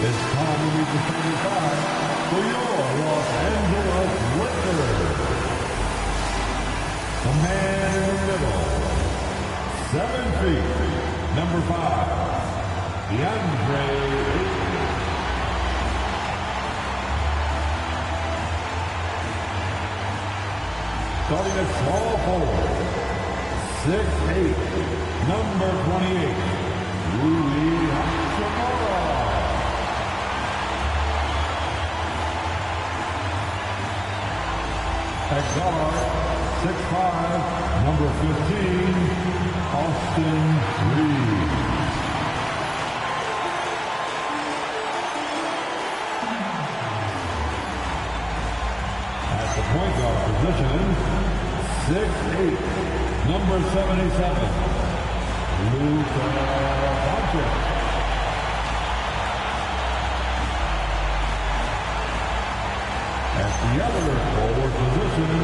It's time to meet the starting five for your Los Angeles Lakers. The man in the middle, 7 feet, number 5, DeAndre Ayton. Starting at small forward, 6'8", number 28, Rui Hachimura. At guard, 6'5", number 15, Austin Reeves. At the point guard position, 6'8", number 77, Luka Doncic. At the other forward position,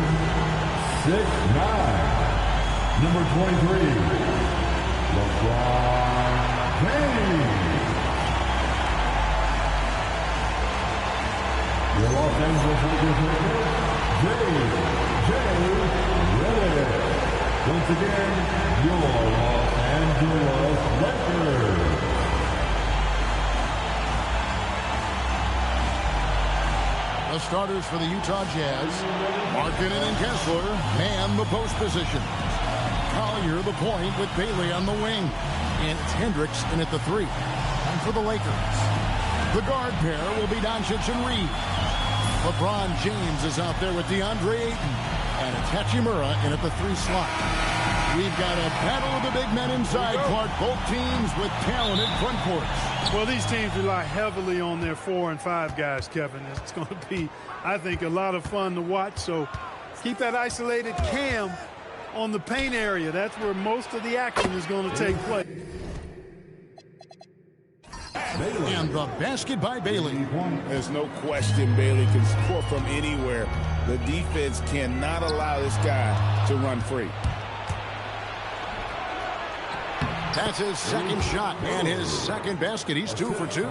6'9", number 23, LeBron James. Your Los Angeles Lakers Redick. Once again, your Los Angeles Lakers. The starters for the Utah Jazz, Markkanen and Kessler, man the post position. Collier the point with Bailey on the wing. And it's Hendricks in at the 3. And for the Lakers, the guard pair will be Doncic and Reed. LeBron James is out there with DeAndre Ayton. And it's Hachimura in at the 3 slot. We've got a battle of the big men inside, Clark. Both teams with talented front courts. Well, these teams rely heavily on their 4 and 5 guys, Kevin. It's going to be, I think, a lot of fun to watch. So keep that isolated cam on the paint area. That's where most of the action is going to take place. And the basket by Bailey. There's no question Bailey can score from anywhere. The defense cannot allow this guy to run free. That's his second shot and his second basket. He's 2 for 2.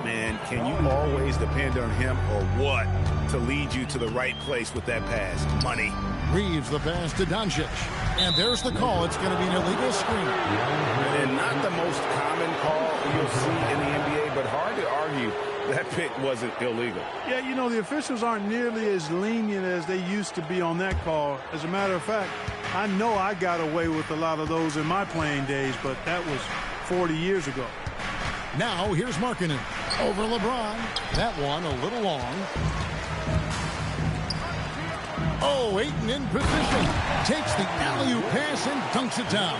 Man, can you always depend on him or what to lead you to the right place with that pass? Money. Reeves the pass to Doncic. And there's the call. It's going to be an illegal screen. And not the most common call you'll see in the NBA, but hard to argue that pick wasn't illegal. Yeah, you know, the officials aren't nearly as lenient as they used to be on that call. As a matter of fact, I know I got away with a lot of those in my playing days, but that was 40 years ago. Now, here's Markkanen over LeBron. That one a little long. Oh, Ayton in position. Takes the alley-oop pass and dunks it down.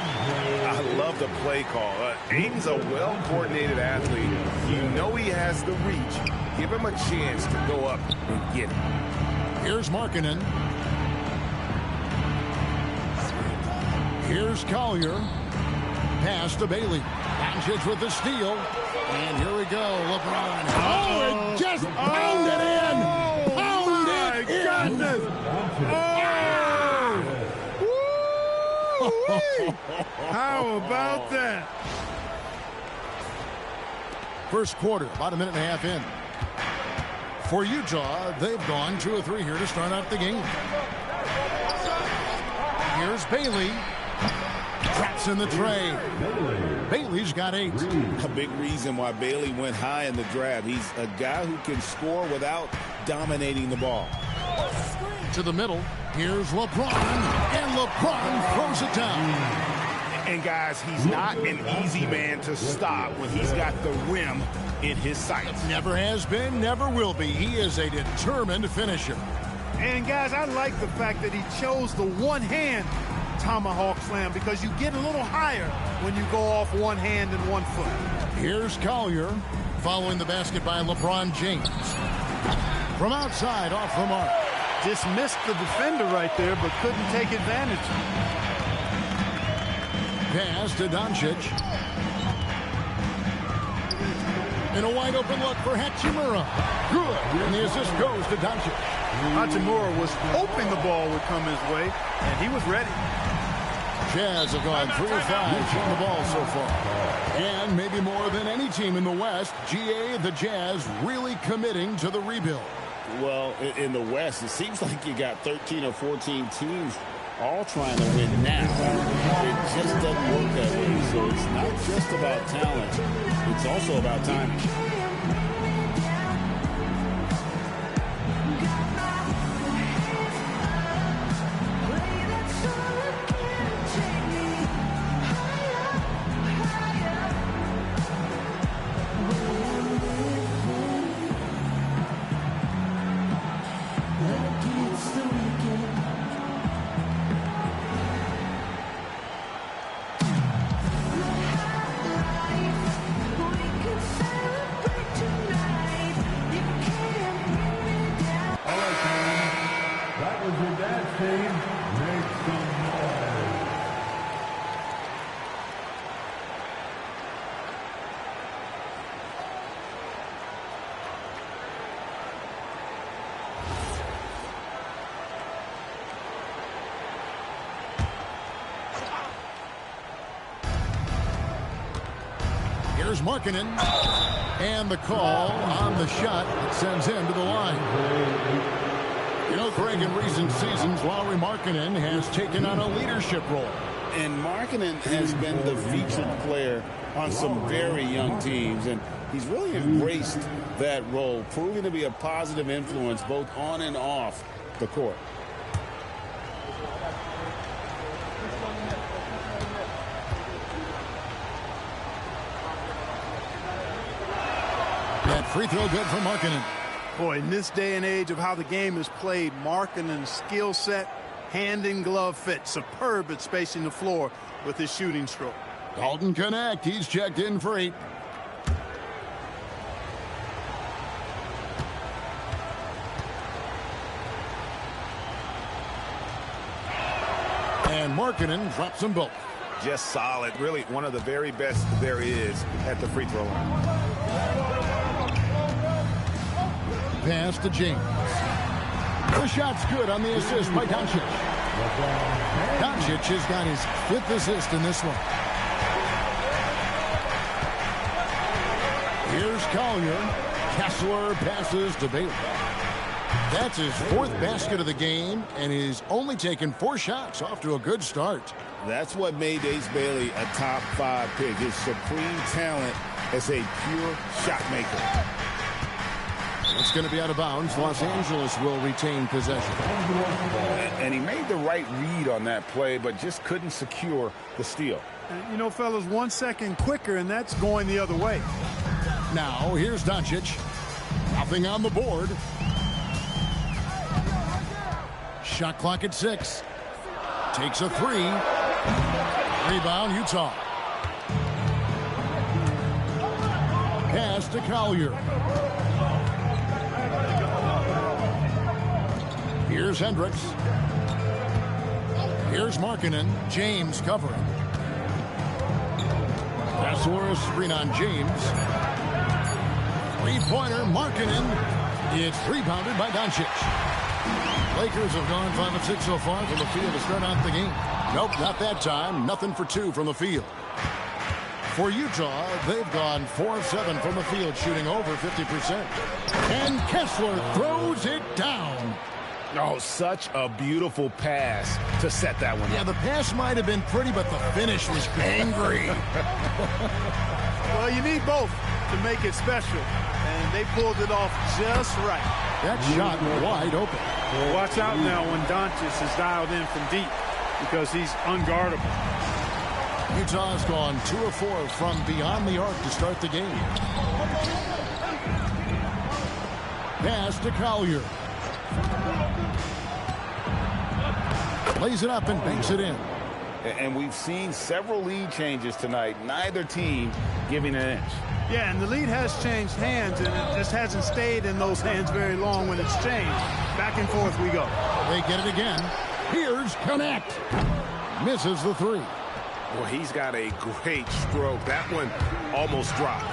I love the play call. Ayton's a well-coordinated athlete. You know he has the reach. Give him a chance to go up and get it. Here's Markkanen. Here's Collier. Pass to Bailey. Doncic with the steal. And here we go, LeBron. Oh, it just pounded in. Pounded in. Goodness. Oh! How about that? First quarter, about a minute and a half in. For Utah, they've gone 2 of 3 here to start out the game. Here's Bailey. Traps in the tray. Bailey's got 8. A big reason why Bailey went high in the draft. He's a guy who can score without dominating the ball. To the middle. Here's LeBron. And LeBron throws it down. And guys, he's not an easy man to stop when he's got the rim in his sights. Never has been, never will be. He is a determined finisher. And guys, I like the fact that he chose the one-hand tomahawk slam because you get a little higher when you go off one hand and 1 foot. Here's Collier following the basket by LeBron James. From outside, off the mark. Just missed the defender right there, but couldn't take advantage. Pass to Doncic. And a wide open look for Hachimura. Good. And the assist goes to Doncic. Hachimura was hoping the ball would come his way, and he was ready. Jazz have gone 3 of 5 shooting the ball so far. And maybe more than any team in the West, GA, the Jazz really committing to the rebuild. Well, in the West, it seems like you got 13 or 14 teams all trying to win now. It just doesn't work that way. So it's not just about talent. It's also about timing. Here's Markkanen. And the call on the shot that sends him to the line. You know, Craig, in recent seasons, Lauri Markkanen has taken on a leadership role. And Markkanen has been the featured player on some very young teams, and he's really embraced that role, proving to be a positive influence both on and off the court. That free throw good for Markkanen. Boy, in this day and age of how the game is played, Markkanen's skill set, hand and glove fit, superb at spacing the floor with his shooting stroke. Dalton Connect, he's checked in for 8. And Markkanen drops them both. Just solid. Really one of the very best there is at the free throw line. Pass to James. The shot's good on the assist by Doncic. Doncic has got his 5th assist in this one. Here's Collier. Kessler passes to Bailey. That's his 4th basket of the game, and he's only taken 4 shots. Off to a good start. That's what made Ace Bailey a top 5 pick. His supreme talent as a pure shot maker. It's going to be out of bounds. Los Angeles will retain possession. And he made the right read on that play, but just couldn't secure the steal. And, you know, fellas, 1 second quicker, and that's going the other way. Now, here's Doncic. Nothing on the board. Shot clock at 6. Takes a 3. Rebound, Utah. Pass to Collier. Here's Hendricks. Here's Markkanen. James covering. Kessler, screen on James. Three-pointer, Markkanen. It's rebounded by Doncic. Lakers have gone 5 of 6 so far from the field to start out the game. Nope, not that time. Nothing for 2 from the field. For Utah, they've gone 4 of 7 from the field, shooting over 50%. And Kessler throws it down. Oh, such a beautiful pass to set that one. Yeah, the pass might have been pretty, but the finish was angry. Well, you need both to make it special, and they pulled it off just right. That shot wide open. Well, watch out now when Doncic is dialed in from deep because he's unguardable. Utah's gone 2 of 4 from beyond the arc to start the game. Pass to Collier. Lays it up and banks it in. And we've seen several lead changes tonight. Neither team giving an inch. Yeah, and the lead has changed hands, and it just hasn't stayed in those hands very long when it's changed. Back and forth we go. They get it again. Here's Connect. Misses the 3. Well, he's got a great stroke. That one almost dropped.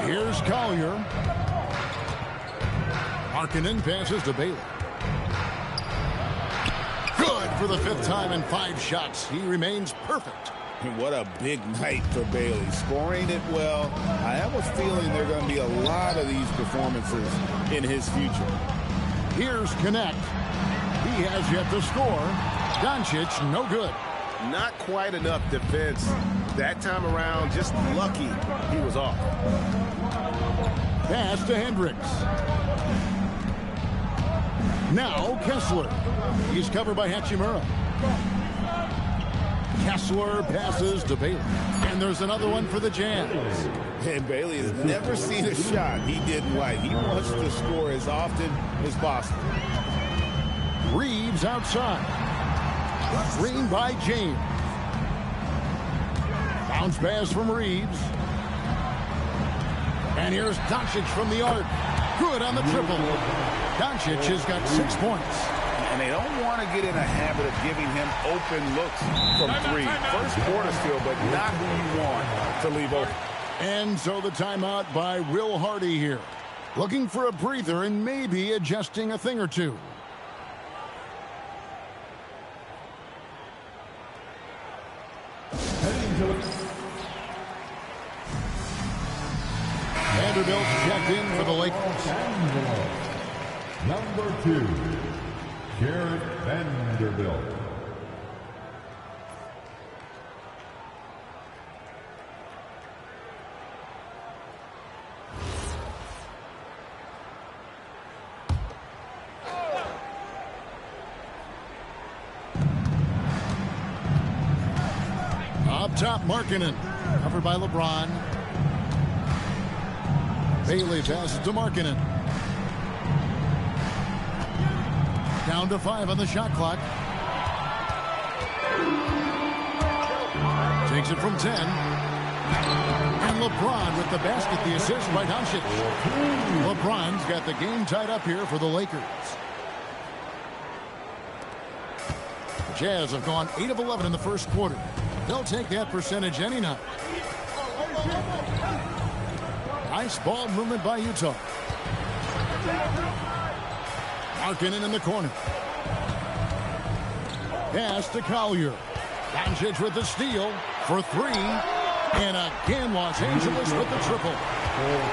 Here's Collier. Markkanen passes to Bailey. For the 5th time in 5 shots, he remains perfect. And what a big night for Bailey. Scoring it well. I have a feeling there are going to be a lot of these performances in his future. Here's Connect. He has yet to score. Doncic, no good. Not quite enough defense. That time around, just lucky he was off. Pass to Hendricks. Now Kessler. He's covered by Hachimura. Kessler passes to Bailey. And there's another one for the Jazz. And Bailey has never seen a shot he didn't like. He wants to score as often as possible. Reeves outside. Screen by James. Bounce pass from Reeves. And here's Doncic from the arc. Good on the triple. Doncic has got 6 points. And they don't want to get in a habit of giving him open looks from 3. First quarter still, but not who you want to leave open. And so the timeout by Will Hardy here. Looking for a breather and maybe adjusting a thing or two. Vanderbilt checked in for the Lakers. Number 2, Jared Vanderbilt. Up top, Markkanen. Covered by LeBron. Bailey passes to Markkanen. Down to 5 on the shot clock. Takes it from 10. And LeBron with the basket, the assist by Doncic. LeBron's got the game tied up here for the Lakers. The Jazz have gone 8 of 11 in the first quarter. They'll take that percentage any night. Nice ball movement by Utah. Markkanen in the corner. Pass to Collier. Doncic with the steal for 3. And again, Los Angeles with the triple.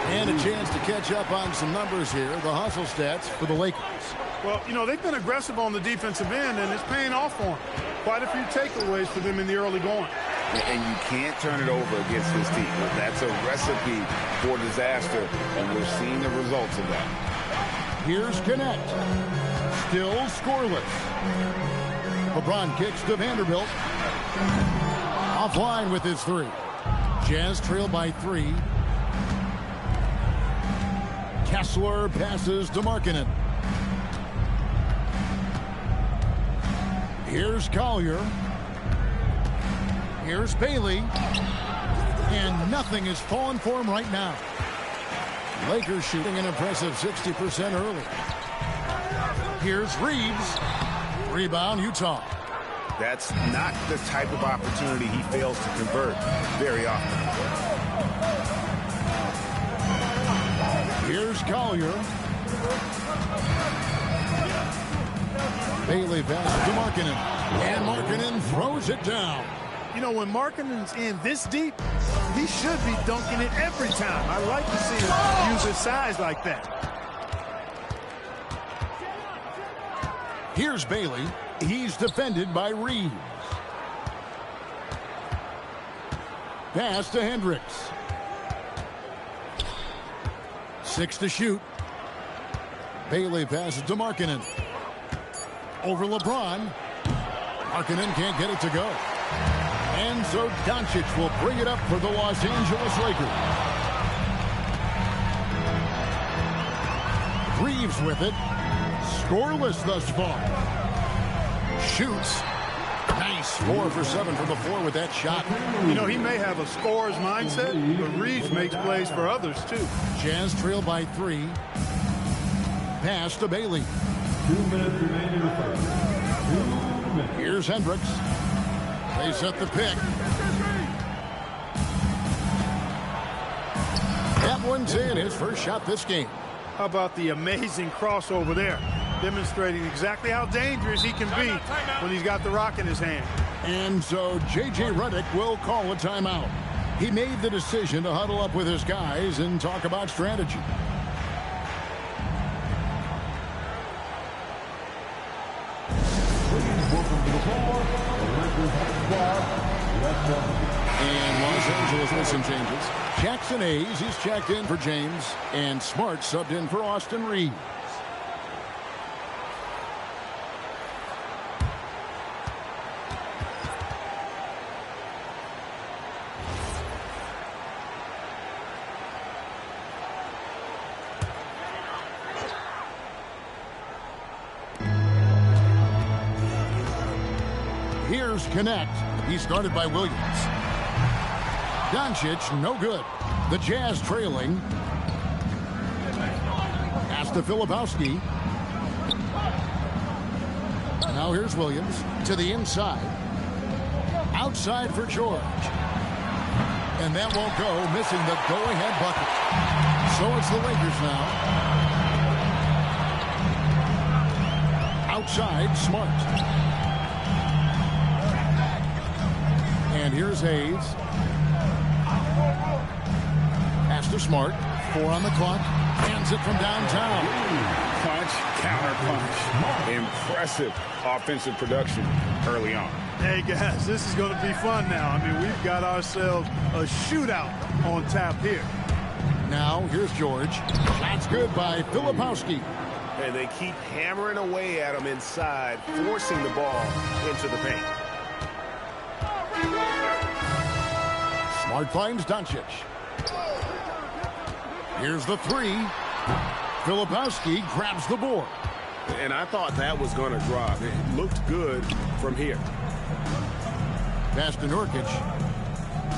And a chance to catch up on some numbers here. The hustle stats for the Lakers. Well, you know, they've been aggressive on the defensive end, and it's paying off for them. Quite a few takeaways for them in the early going. And you can't turn it over against this team. That's a recipe for disaster, and we're seeing the results of that. Here's Connect. Still scoreless. LeBron kicks to Vanderbilt. Offline with his 3. Jazz trail by 3. Kessler passes to Markkanen. Here's Collier. Here's Bailey. And nothing is falling for him right now. Lakers shooting an impressive 60% early. Here's Reeves. Rebound, Utah. That's not the type of opportunity he fails to convert very often. Here's Collier. Bailey passes to Markkanen. And Markkanen throws it down. You know, when Markkanen's in this deep, he should be dunking it every time. I like to see him use his size like that. Here's Bailey. He's defended by Reeves. Pass to Hendricks. 6 to shoot. Bailey passes to Markkanen. Over LeBron. Markkanen can't get it to go. And so Doncic will bring it up for the Los Angeles Lakers. Reeves with it. Scoreless thus far. Shoots. Nice. 4 for 7 from the floor with that shot. You know, he may have a scorer's mindset, but Reeves makes plays for others, too. Jazz trail by 3. Pass to Bailey. 2 minutes remaining in the first. 2 minutes. Here's Hendricks. They set the pick. That one's in. His first shot this game. How about the amazing crossover there? demonstrating exactly how dangerous he can be when he's got the rock in his hand. And so J.J. Redick will call a timeout. He made the decision to huddle up with his guys and talk about strategy. And Los Angeles with some changes. Jackson Hayes, he's checked in for James. And Smart subbed in for Austin Reeves. Here's Connect. He started by Williams. Doncic, no good. The Jazz trailing. Pass to Filipowski. Now here's Williams to the inside. Outside for George. And that won't go, missing the go-ahead bucket. So it's the Lakers now. Outside, Smart. And here's Hayes. Pass to Smart. 4 on the clock. Hands it from downtown. Punch, counter punch. Impressive offensive production early on. Hey, guys, this is going to be fun now. I mean, we've got ourselves a shootout on tap here. Now, here's George. Shot's good by Filipowski. And they keep hammering away at him inside, forcing the ball into the paint. Smart finds Doncic. Here's the 3. Filipowski grabs the board. And I thought that was going to drop. It looked good from here. Pass to Nurkic.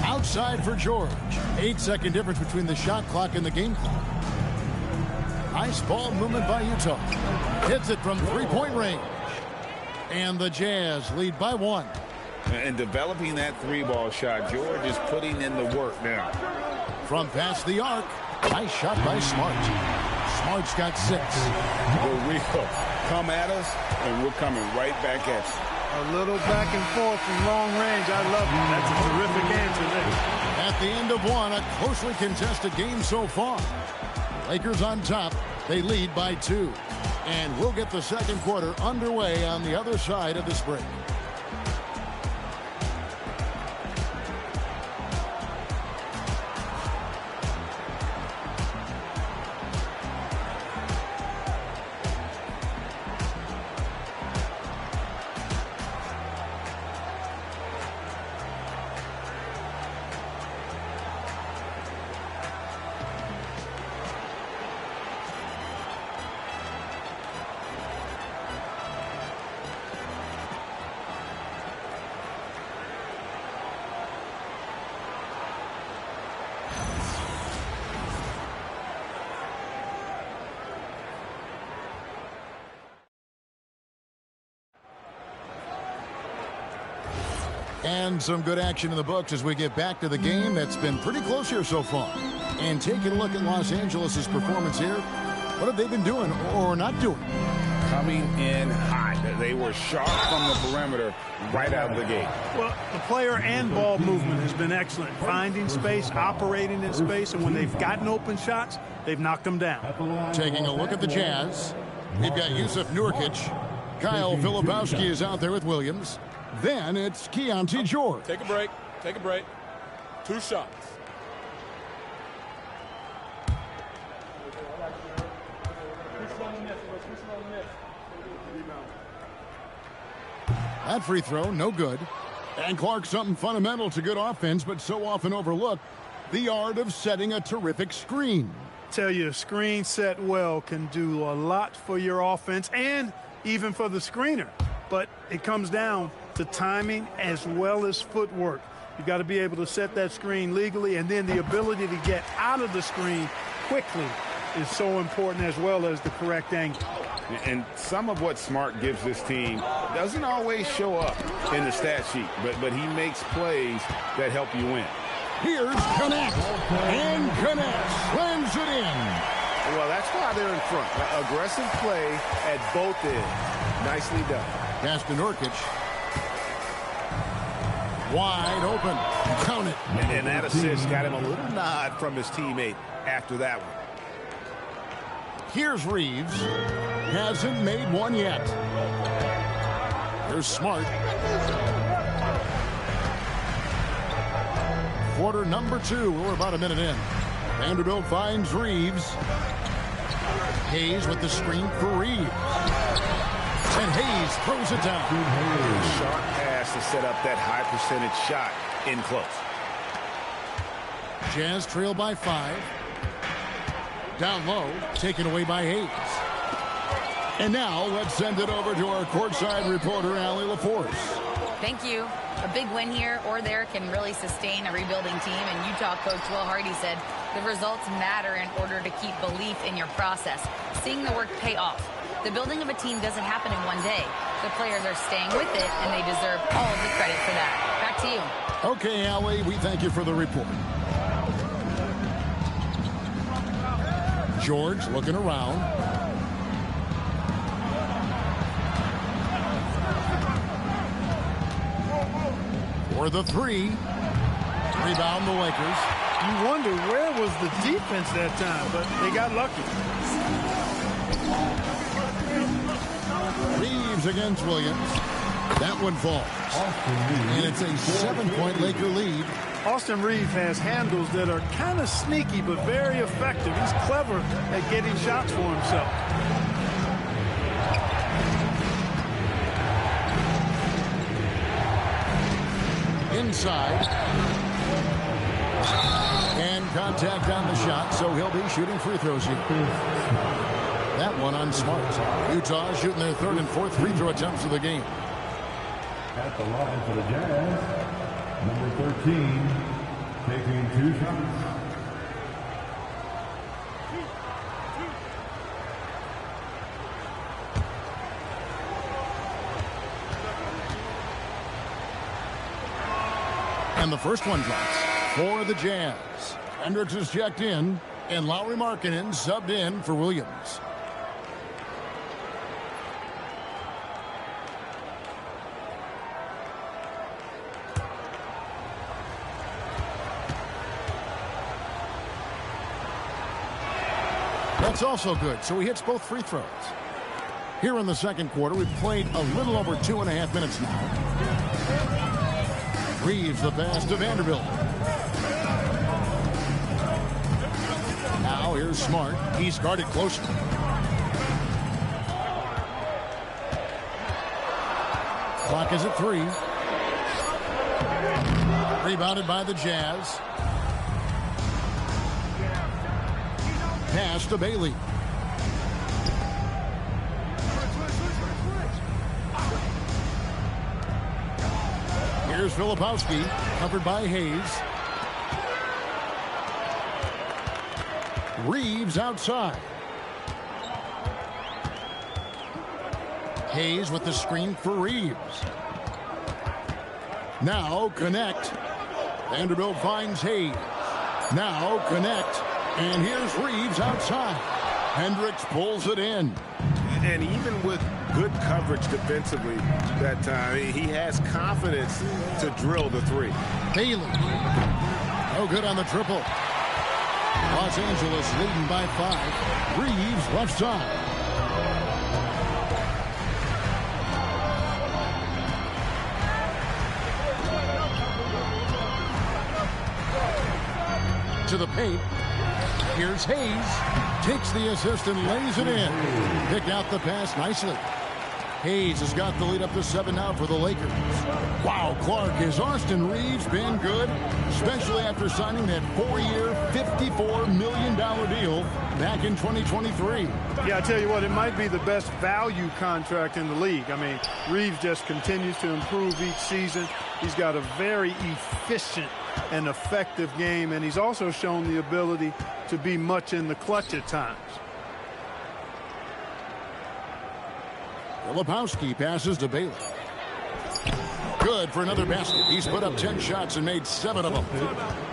Outside for George. 8-second difference between the shot clock and the game clock. Nice ball movement by Utah. Hits it from three-point range. And the Jazz lead by 1. And developing that 3-ball shot, George is putting in the work now. From past the arc. Nice shot by Smart. Smart's got 6. We'll come at us, and we're coming right back at you. A little back and forth from long range. I love it. That's a terrific answer there. At the end of 1, a closely contested game so far. Lakers on top. They lead by 2. And we'll get the second quarter underway on the other side of this break. And some good action in the books as we get back to the game that's been pretty close here so far. And taking a look at Los Angeles' performance here, what have they been doing or not doing? Coming in hot. They were sharp from the perimeter right out of the gate. Well, the player and ball movement has been excellent. Finding space, operating in space, and when they've gotten open shots, they've knocked them down. Taking a look at the Jazz, they've got Yusuf Nurkic. Kyle Filipowski is out there with Williams. Then it's Keontae George. Take a break. Take a break. 2 shots. That free throw, no good. And Clark, something fundamental to good offense, but so often overlooked. The art of setting a terrific screen. Tell you, a screen set well can do a lot for your offense and even for the screener. But it comes down to timing as well as footwork. You've got to be able to set that screen legally, and then the ability to get out of the screen quickly is so important, as well as the correct angle. And some of what Smart gives this team doesn't always show up in the stat sheet, but he makes plays that help you win. Here's Connect, and Connect slams it in. Well, that's why they're in front. Aggressive play at both ends. Nicely done. Pass to Nurkic. Wide open. Count it. And that assist got him a little nod from his teammate after that one. Here's Reeves. Hasn't made one yet. Here's Smart. Quarter number 2. We're about a minute in. Vanderbilt finds Reeves. Hayes with the screen for Reeves. And Hayes throws it down. Sharp pass to set up that high percentage shot in close. Jazz trail by 5. Down low, taken away by Hayes. And now let's send it over to our courtside reporter, Allie LaForce. Thank you. A big win here or there can really sustain a rebuilding team. And Utah coach Will Hardy said the results matter in order to keep belief in your process. Seeing the work pay off. The building of a team doesn't happen in one day. The players are staying with it, and they deserve all of the credit for that. Back to you. Okay, Allie, we thank you for the report. George looking around. For the 3. Rebound the Lakers. You wonder where was the defense that time, but they got lucky. Reeves against Williams. That one falls. And it's a 7-point Laker lead. Austin Reeves has handles that are kind of sneaky but very effective. He's clever at getting shots for himself. Inside. And contact on the shot, so he'll be shooting free throws here. That one on Smart. Utah shooting their 3rd and 4th free throw attempts of the game. At the line for the Jazz, number 13, taking 2 shots. And the first one drops for the Jazz. Hendricks is checked in, and Lauri Markkanen subbed in for Williams. That's also good, so he hits both free throws. Here in the second quarter, we've played a little over 2.5 minutes now. Reeves the pass to Vanderbilt. Now here's Smart. He's guarded closely. Clock is at 3. Rebounded by the Jazz. Pass to Bailey. Here's Filipowski, covered by Hayes. Reeves outside. Hayes with the screen for Reeves. Now connect. Vanderbilt finds Hayes. Now connect. And here's Reeves outside. Hendricks pulls it in. And even with good coverage defensively that time, he has confidence to drill the 3. Bailey. No good on the triple. Los Angeles leading by 5. Reeves left side. To the paint. Here's Hayes. Takes the assist and lays it in. Pick out the pass nicely. Hayes has got the lead up to 7 now for the Lakers. Wow, Clark, has Austin Reeves been good? Especially after signing that 4-year, $54 million deal back in 2023. Yeah, I tell you what, it might be the best value contract in the league. I mean, Reeves just continues to improve each season. He's got a very efficient and effective game, and he's also shown the ability to be much in the clutch at times. Filipowski passes to Bailey. Good for another basket. He's put up 10 shots and made 7 of them.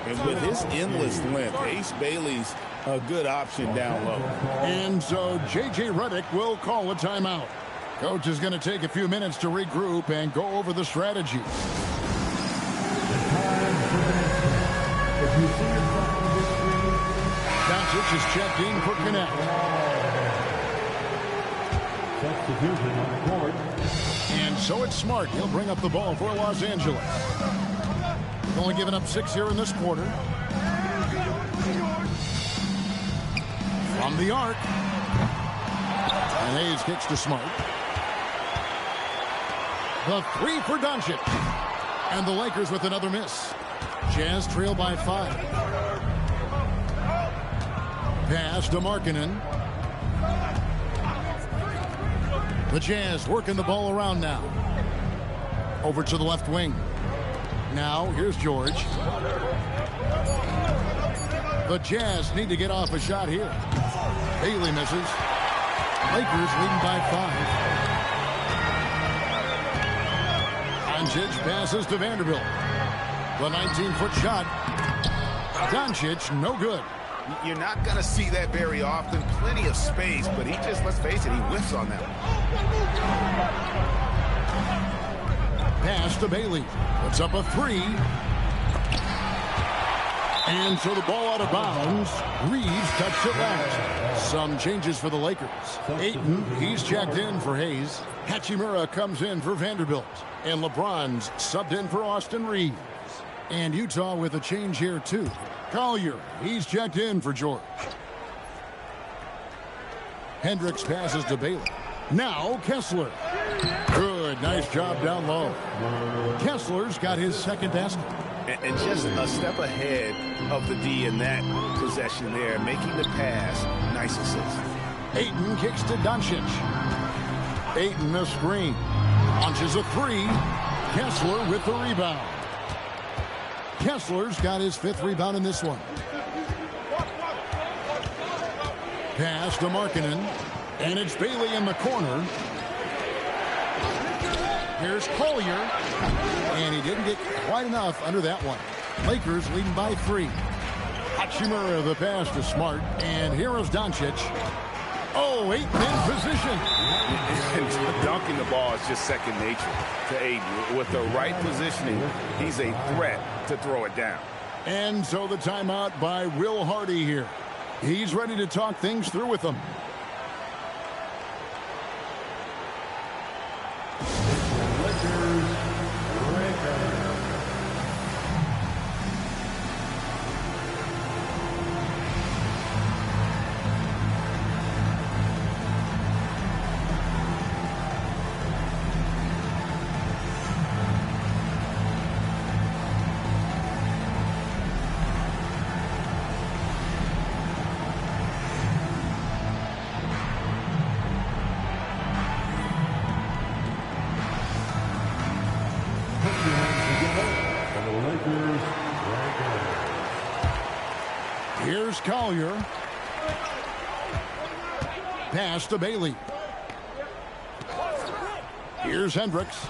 And with his endless length, Ace Bailey's a good option down low. And so J.J. Redick will call a timeout. Coach is going to take a few minutes to regroup and go over the strategy. Doncic is checked in for Connect. Substitution on the court. And so it's Smart. He'll bring up the ball for Los Angeles. They've only given up 6 here in this quarter. From the arc. And Hayes kicks to Smart. The 3 for Doncic. And the Lakers with another miss. Jazz trail by 5. Pass to Markkanen. The Jazz working the ball around now. Over to the left wing. Now, here's George. The Jazz need to get off a shot here. Bailey misses. Lakers leading by 5. Doncic passes to Vanderbilt. The 19-foot shot. Doncic, no good. You're not going to see that very often. Plenty of space, but he just, let's face it, he whiffs on that. Pass to Bailey. Puts up a 3. And so the ball out of bounds. Reeves touched it last. Some changes for the Lakers. Ayton, he's checked in for Hayes. Hachimura comes in for Vanderbilt. And LeBron's subbed in for Austin Reeves. And Utah with a change here, too. Collier, he's checked in for George. Hendricks passes to Bailey. Now Kessler. Good, nice job down low. Kessler's got his second basket. And just a step ahead of the D in that possession there, making the pass. Nice assist. Ayton kicks to Doncic. Ayton a screen. Launches a 3. Kessler with the rebound. Kessler's got his 5th rebound in this one. Pass to Markkanen. And it's Bailey in the corner. Here's Collier. And he didn't get quite enough under that one. Lakers leading by 3. Hachimura the pass to Smart. And here is Doncic. Oh, Ayton in position. Dunking the ball is just second nature to Ayton. With the right positioning, he's a threat to throw it down. And so the timeout by Will Hardy here. He's ready to talk things through with them. Here's Collier. Pass to Bailey. Here's Hendricks.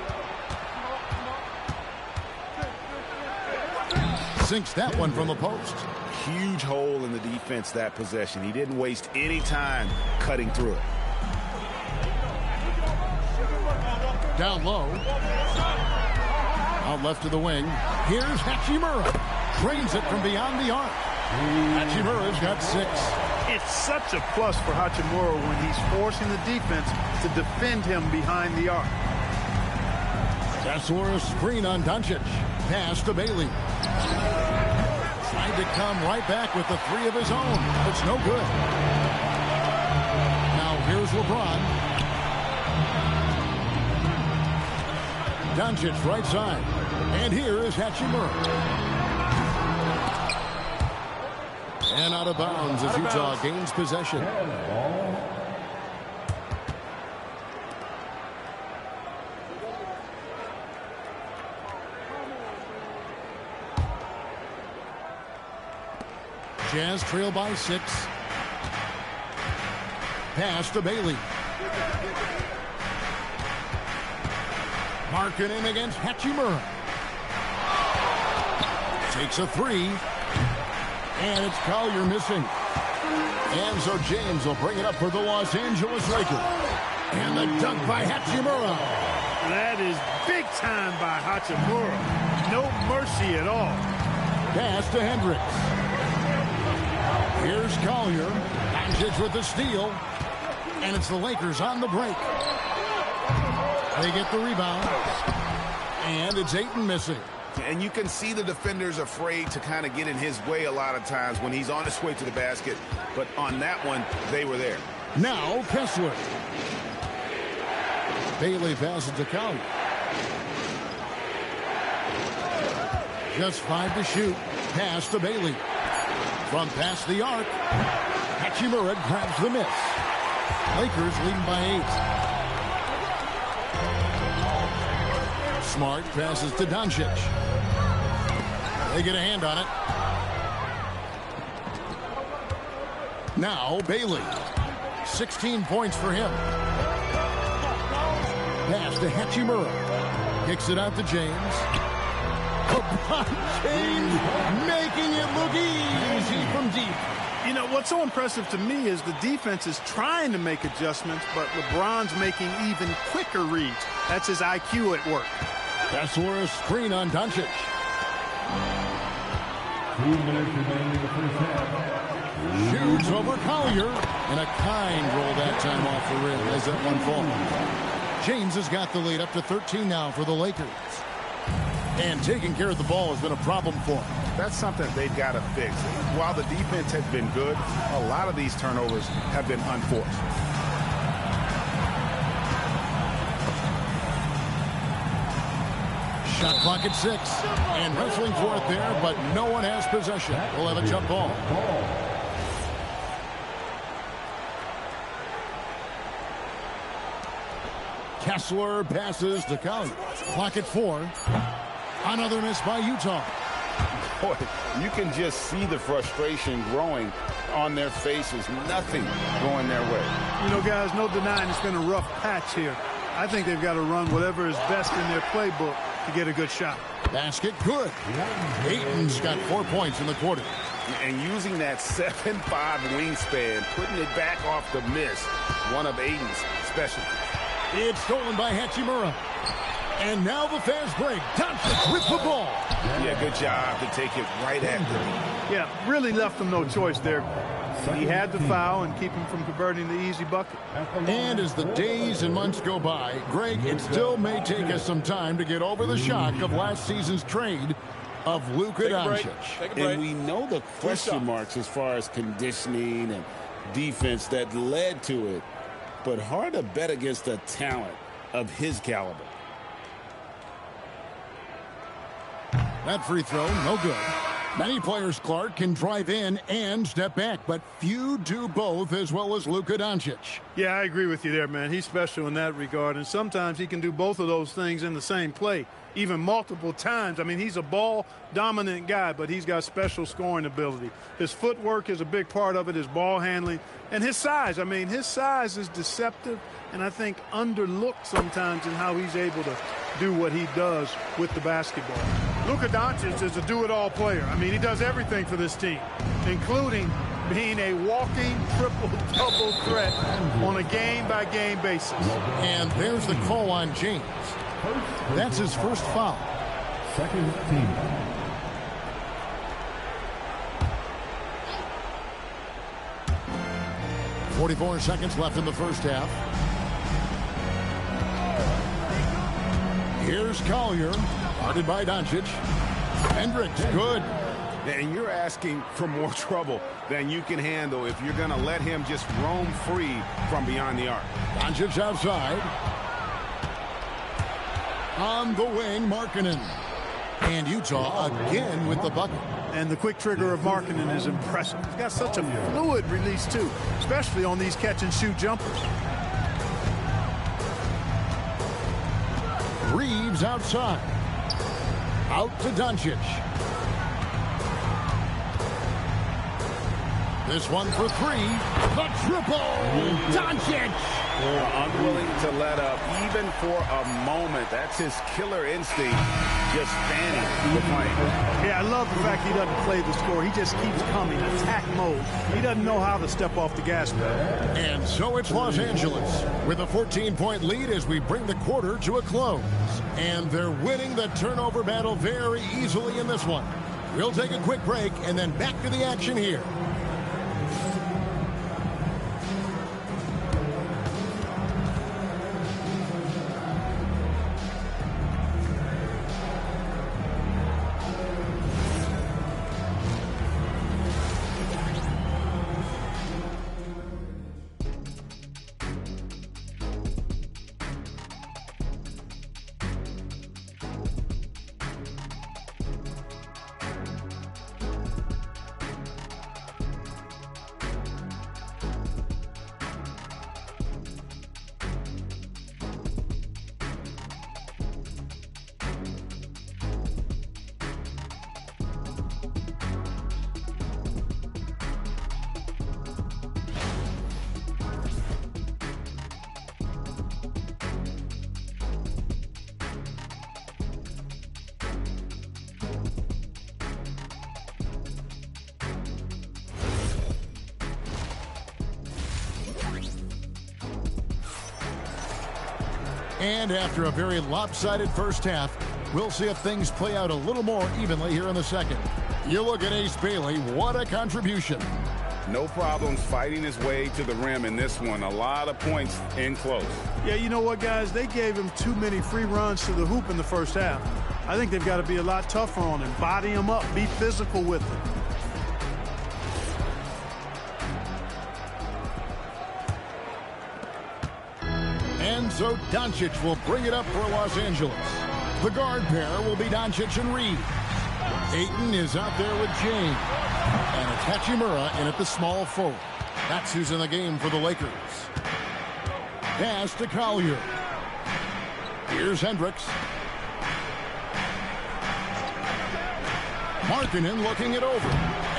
Sinks that one from the post. Huge hole in the defense that possession. He didn't waste any time cutting through it. Down low. Out left to the wing. Here's Hachimura. Trains it from beyond the arc. Hachimura's got 6. It's such a plus for Hachimura when he's forcing the defense to defend him behind the arc. Kessler a screen on Doncic. Pass to Bailey. Tried to come right back with the 3 of his own. It's no good. Now here's LeBron. Doncic right side. And here is Hachimura. And out of bounds as Utah gains possession. Jazz trail by 6. Pass to Bailey. Markkanen against Hachimura. Takes a three. And it's Collier missing. And so James will bring it up for the Los Angeles Lakers. And the dunk by Hachimura. That is big time by Hachimura. No mercy at all. Pass to Hendricks. Here's Collier. Doncic with the steal. And it's the Lakers on the break. They get the rebound. And it's Ayton missing. And you can see the defenders afraid to kind of get in his way a lot of times when he's on his way to the basket. But on that one, they were there. Now Kessler. Bailey passes to Collier. Just 5 to shoot. Pass to Bailey. From past the arc. Hachimura grabs the miss. Lakers leading by 8. Smart passes to Doncic. They get a hand on it. Now Bailey. 16 points for him. Pass to Hachimura. Kicks it out to James. LeBron James making it look easy from deep. You know, what's so impressive to me is the defense is trying to make adjustments, but LeBron's making even quicker reads. That's his IQ at work. That's where a screen on Doncic. 2 minutes remaining in the first half. Shoots over Collier. And a kind roll that time off the rim as that one falls. James has got the lead up to 13 now for the Lakers. And taking care of the ball has been a problem for him. That's something they've got to fix. While the defense has been good, a lot of these turnovers have been unforced. Shot clock at 6. And wrestling for it there, but no one has possession. We'll have a jump ball. Kessler passes to Collier. Clock at 4. Another miss by Utah. Boy, you can just see the frustration growing on their faces. Nothing going their way. You know, guys, no denying it's been a rough patch here. I think they've got to run whatever is best in their playbook to get a good shot. Basket good. Ayton's got 4 points in the quarter. And using that 7'5" wingspan, putting it back off the miss, one of Ayton's specialties. It's stolen by Hachimura. And now the fast break. Doncic with the ball. Yeah, good job to take it right at them. Yeah, really left them no choice there. He had to foul and keep him from converting the easy bucket. And as the days and months go by, Greg, it still may take us some time to get over the shock of last season's trade of Luka Doncic. And we know the question marks as far as conditioning and defense that led to it. But hard to bet against a talent of his caliber. That free throw, no good. Many players, Clark, can drive in and step back, but few do both as well as Luka Doncic. Yeah, I agree with you there, man. He's special in that regard, and sometimes he can do both of those things in the same play, even multiple times. I mean, he's a ball-dominant guy, but he's got special scoring ability. His footwork is a big part of it, his ball handling, and his size. I mean, his size is deceptive and I think underlooked sometimes in how he's able to do what he does with the basketball. Luka Doncic is a do-it-all player. I mean, he does everything for this team, including being a walking triple-double threat on a game-by-game basis. And there's the call on James. That's his first foul. Second team. .44 seconds left in the first half. Here's Collier, guarded by Doncic. Hendricks, good. And you're asking for more trouble than you can handle if you're going to let him just roam free from beyond the arc. Doncic outside. On the wing, Markkanen. And Utah again with the bucket. And the quick trigger of Markkanen is impressive. He's got such a fluid release, too, especially on these catch-and-shoot jumpers. Reeves outside. Out to Doncic. This one for three. The triple. Doncic. Unwilling to let up even for a moment. That's his killer instinct, just fanning the play. Yeah, I love the fact he doesn't play the score. He just keeps coming, attack mode. He doesn't know how to step off the gas pedal. And so it's Los Angeles with a 14-point lead as we bring the quarter to a close. And they're winning the turnover battle very easily in this one. We'll take a quick break and then back to the action here. And after a very lopsided first half, we'll see if things play out a little more evenly here in the second. You look at Ace Bailey, what a contribution. No problems fighting his way to the rim in this one. A lot of points in close. Yeah, you know what, guys? They gave him too many free runs to the hoop in the first half. I think they've got to be a lot tougher on him. Body him up, be physical with him. And so Doncic will bring it up for Los Angeles. The guard pair will be Doncic and Reed. Ayton is out there with James. And it's Hachimura in at the small forward. That's who's in the game for the Lakers. Pass to Collier. Here's Hendricks. Markkanen looking it over.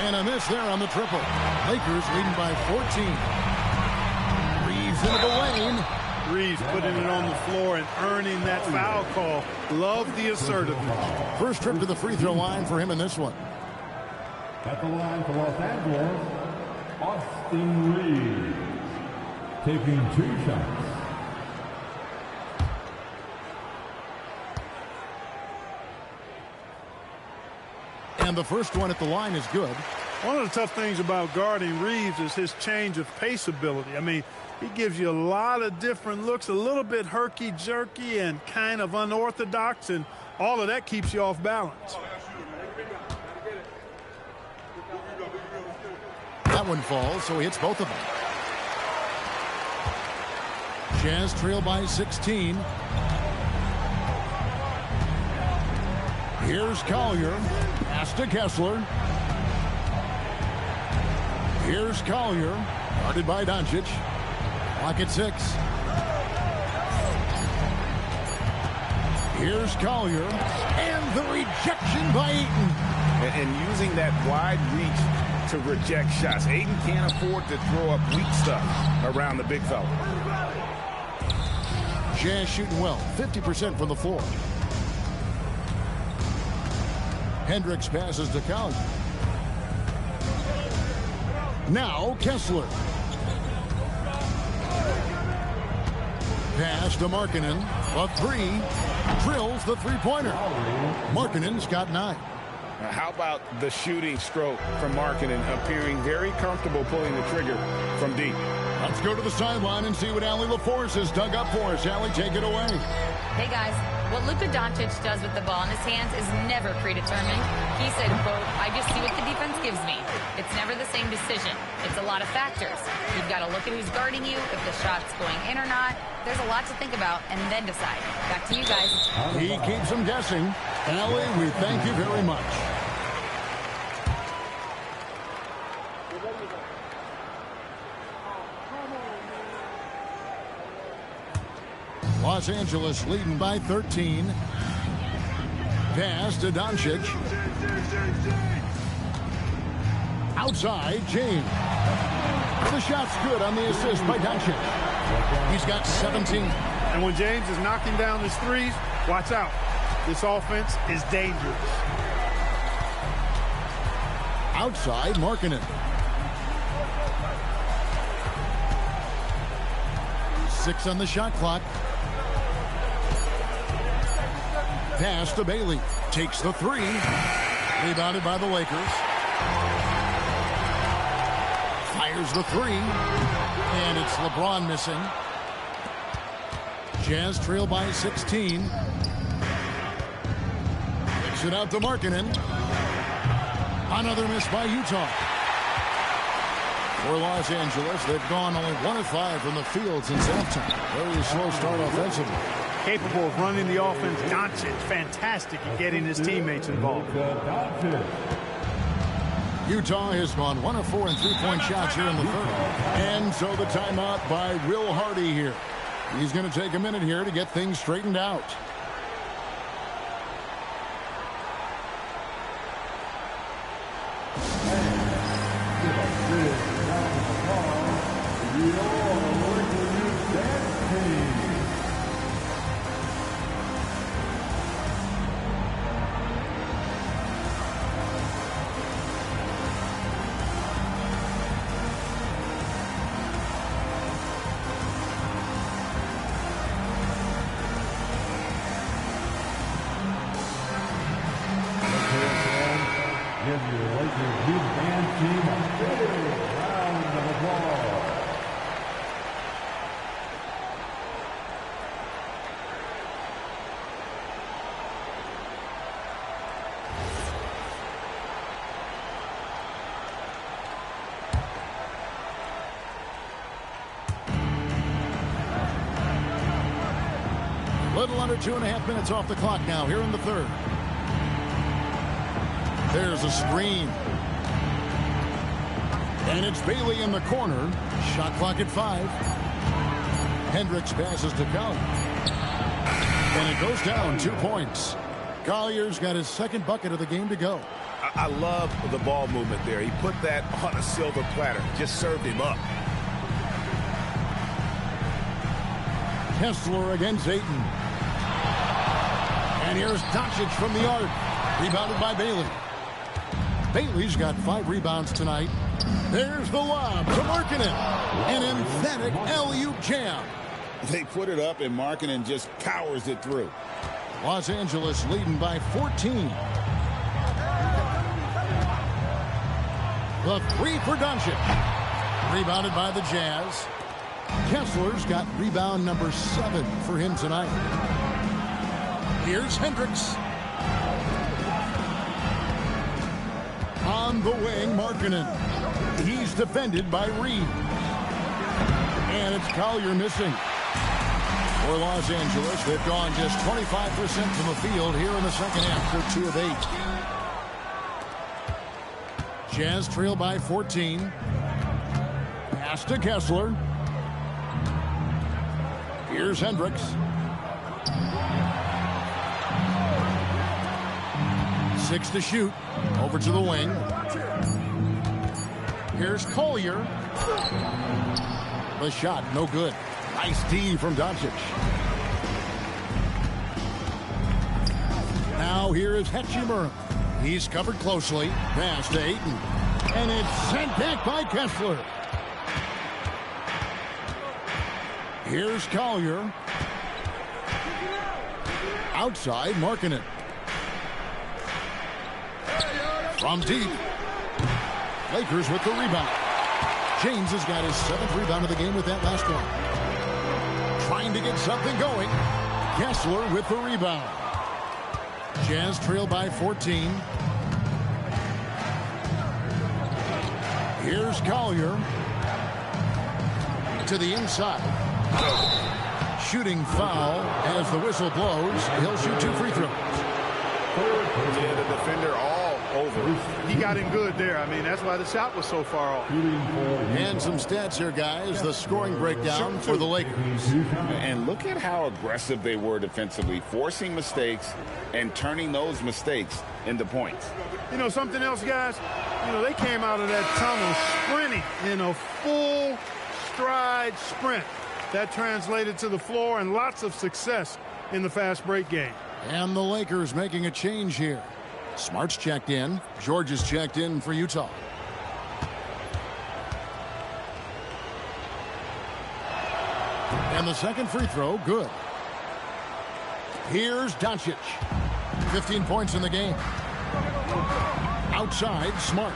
And a miss there on the triple. Lakers leading by 14. Reeves into the lane. Reeves putting it on the floor and earning that foul call. Love the assertiveness. First trip to the free throw line for him in this one. At the line for Los Angeles, Austin Reeves, taking 2 shots. And the first one at the line is good. One of the tough things about guarding Reeves is his change of pace ability. I mean, he gives you a lot of different looks, a little bit herky-jerky and kind of unorthodox, and all of that keeps you off balance. That one falls, so he hits both of them. Jazz trail by 16. Here's Collier. Pass to Kessler. Here's Collier. Guarded by Doncic. Clock at 6. Here's Collier. And the rejection by Ayton. And using that wide reach to reject shots. Ayton can't afford to throw up weak stuff around the big fella. Jazz shooting well. 50% from the floor. Hendricks passes to Collier. Now Kessler. Pass to Markkanen. A 3. Drills the three-pointer. Markkanen's got 9. How about the shooting stroke from Markkanen, appearing very comfortable pulling the trigger from deep. Let's go to the sideline and see what Allie LaForce has dug up for us. Allie, take it away. Hey, guys. What Luka Doncic does with the ball in his hands is never predetermined. He said, quote, I just see what the defense gives me. It's never the same decision. It's a lot of factors. You've got to look at who's guarding you, if the shot's going in or not. There's a lot to think about, and then decide. Back to you guys. He keeps them guessing. Allie, we thank you very much. Los Angeles leading by 13. Pass to Doncic. Outside, James. The shot's good on the assist by Doncic. He's got 17. And when James is knocking down his threes, watch out. This offense is dangerous. Outside, Markkanen. 6 on the shot clock. Pass to Bailey. Takes the 3. Rebounded by the Lakers. Fires the 3. And it's LeBron missing. Jazz trail by 16. Kicks it out to Markkanen. Another miss by Utah. For Los Angeles, they've gone only 1 of 5 from the field since halftime. Very slow start offensively. Capable of running the offense. Doncic, fantastic at getting his teammates involved. Utah has gone 1 of 4 in three-point shots here in the third. And so the timeout by Will Hardy here. He's going to take a minute here to get things straightened out. Little under 2.5 minutes off the clock now here in the third. There's a screen. And it's Bailey in the corner. Shot clock at 5. Hendricks passes to Collier. And it goes down 2 points. Collier's got his second bucket of the game to go. I love the ball movement there. He put that on a silver platter. Just served him up. Kessler against Ayton. And here's Doncic from the arc. Rebounded by Bailey. Bailey's got 5 rebounds tonight. There's the lob to Markkanen. An emphatic alley-oop jam. They put it up and Markkanen just powers it through. Los Angeles leading by 14. The 3 for Doncic. Rebounded by the Jazz. Kessler's got rebound number 7 for him tonight. Here's Hendricks. On the wing, Markkanen. He's defended by Reed. And it's Collier missing. For Los Angeles, they've gone just 25% from the field here in the second half. They're 2 of 8. Jazz trail by 14. Pass to Kessler. Here's Hendricks. 6 to shoot. Over to the wing. Here's Collier. The shot, no good. Nice D from Doncic. Now here is Hachimura. He's covered closely. Pass to Ayton. And it's sent back by Kessler. Here's Collier. Outside, Markkanen. From deep. Lakers with the rebound. James has got his 7th rebound of the game with that last one. Trying to get something going. Kessler with the rebound. Jazz trail by 14. Here's Collier. To the inside. Shooting foul as the whistle blows. He'll shoot 2 free throws. Yeah, the defender all over. He got him good there. I mean, that's why the shot was so far off. And some stats here, guys. The scoring breakdown for the Lakers. And look at how aggressive they were defensively, forcing mistakes and turning those mistakes into points. You know something else, guys? You know, they came out of that tunnel sprinting in a full stride sprint. That translated to the floor and lots of success in the fast break game. And the Lakers making a change here. Smart's checked in. George is checked in for Utah. And the second free throw, good. Here's Doncic. 15 points in the game. Outside, Smart.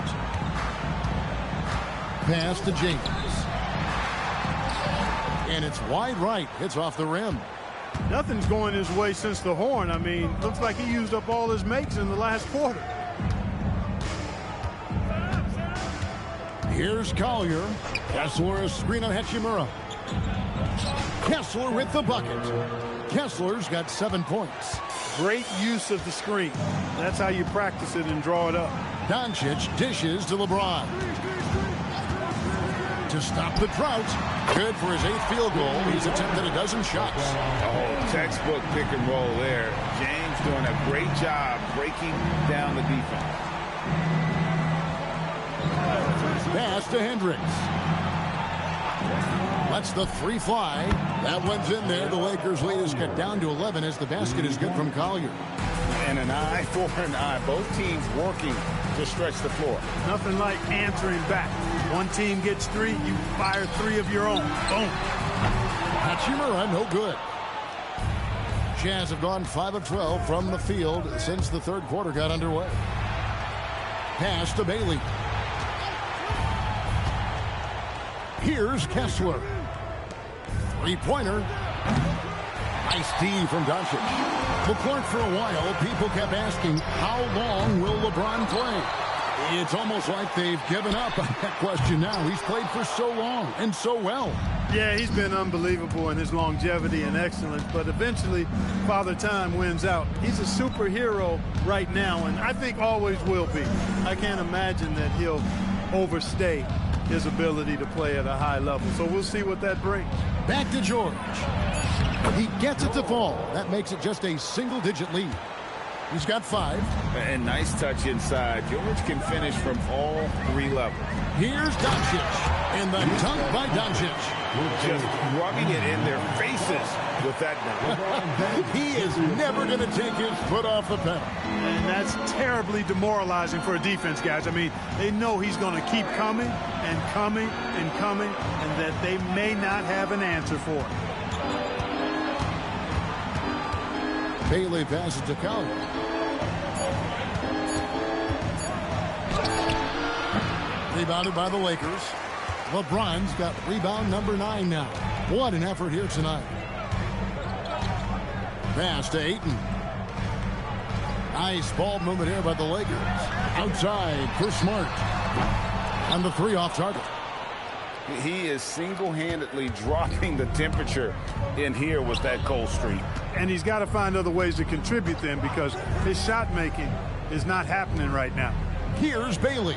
Pass to James. And it's wide right. Hits off the rim. Nothing's going his way since the horn. I mean, looks like he used up all his makes in the last quarter. Here's Collier. Kessler, a screen on Hachimura. Kessler with the bucket. Kessler's got 7 points. Great use of the screen. That's how you practice it and draw it up. Doncic dishes to LeBron. To stop the drought. Good for his 8th field goal. He's attempted a dozen shots. Oh, textbook pick and roll there. James doing a great job breaking down the defense. Pass to Hendricks. Lets the three fly. That one's in there. The Lakers' lead is cut down to 11 as the basket is good from Collier. And an eye for an eye. Both teams working to stretch the floor. Nothing like answering back. One team gets 3, you fire 3 of your own. Boom. Hachimura, no good. Jazz have gone 5 of 12 from the field since the third quarter got underway. Pass to Bailey. Here's Kessler. Three-pointer. Nice D from Doncic. The court for a while, people kept asking, how long will LeBron play? It's almost like they've given up on that question now. He's played for so long and so well. Yeah, he's been unbelievable in his longevity and excellence, but eventually Father Time wins out. He's a superhero right now, and I think always will be. I can't imagine that he'll overstay his ability to play at a high level. So we'll see what that brings. Back to George. He gets it to fall. That makes it just a single-digit lead. He's got 5. And nice touch inside. George can finish from all 3 levels. Here's Doncic. And the dunk by Doncic. Just rubbing it in their faces with that dunk. He is never going to take his foot off the pedal. And that's terribly demoralizing for a defense, guys. I mean, they know he's going to keep coming and coming and coming, and that they may not have an answer for it. Bailey passes to Collier. Rebounded by the Lakers. LeBron's got rebound number 9 now. What an effort here tonight. Pass to Ayton. Nice ball movement here by the Lakers. Outside for Smart. And the 3 off target. He is single-handedly dropping the temperature in here with that cold streak. And he's got to find other ways to contribute then, because his shot making is not happening right now. Here's Bailey.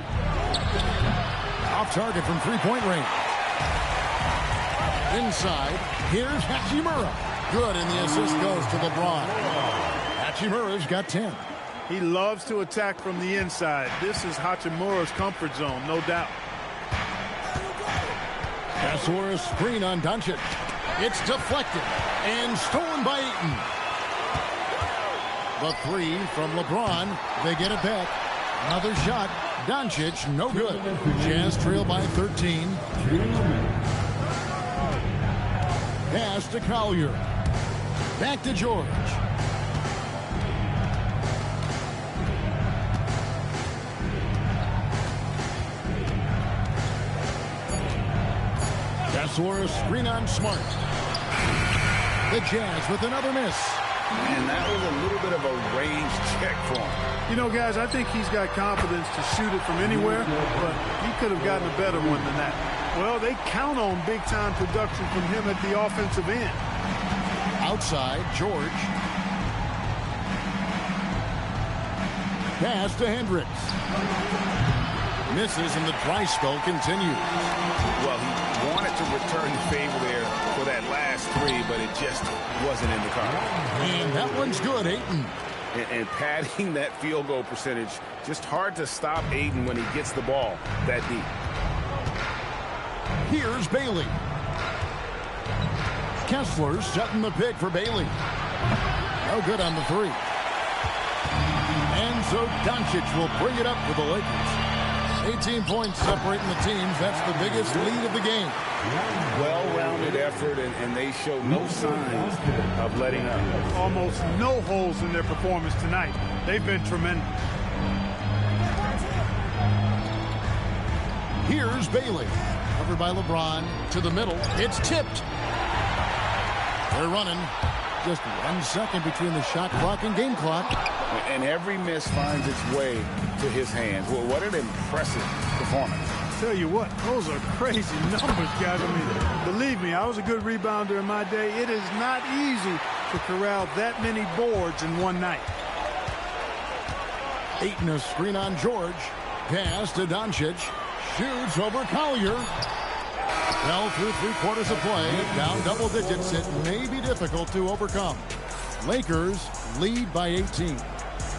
Off target from three-point range. Inside, here's Hachimura. Good, and the assist goes to LeBron. Hachimura's got 10. He loves to attack from the inside. This is Hachimura's comfort zone, no doubt. Kessler, a screen on Doncic. It's deflected and stolen by Ayton. The 3 from LeBron. They get it back. Another shot. Doncic, no good. Jazz trail by 13. Pass to Collier. Back to George. Kessler, a screen on Smart. The Jazz with another miss. And that was a little bit of a range check for him. You know, guys, I think he's got confidence to shoot it from anywhere, but he could have gotten a better one than that. Well, they count on big-time production from him at the offensive end. Outside, George. Pass to Hendricks. Misses, and the dry spell continues. Well, he wanted to return the favor there for that last 3, but it just wasn't in the cards. And that one's good, Ayton. and padding that field goal percentage. Just hard to stop Aiden when he gets the ball that deep. Here's Bailey. Kessler setting the pick for Bailey. No good on the three. And so Doncic will bring it up for the Lakers. 18 points separating the teams. That's the biggest lead of the game. Well-rounded effort, and they show no signs of letting up. Almost no holes in their performance tonight. They've been tremendous. Here's Bailey. Covered by LeBron to the middle. It's tipped. They're running. Just 1 second between the shot clock and game clock. And every miss finds its way to his hands. Well, what an impressive performance. Tell you what, those are crazy numbers, guys. I mean, believe me, I was a good rebounder in my day. It is not easy to corral that many boards in one night. Ayton a screen on George. Pass to Doncic. Shoots over Collier. Well, through 3/4 of play, down double digits. It may be difficult to overcome. Lakers lead by 18.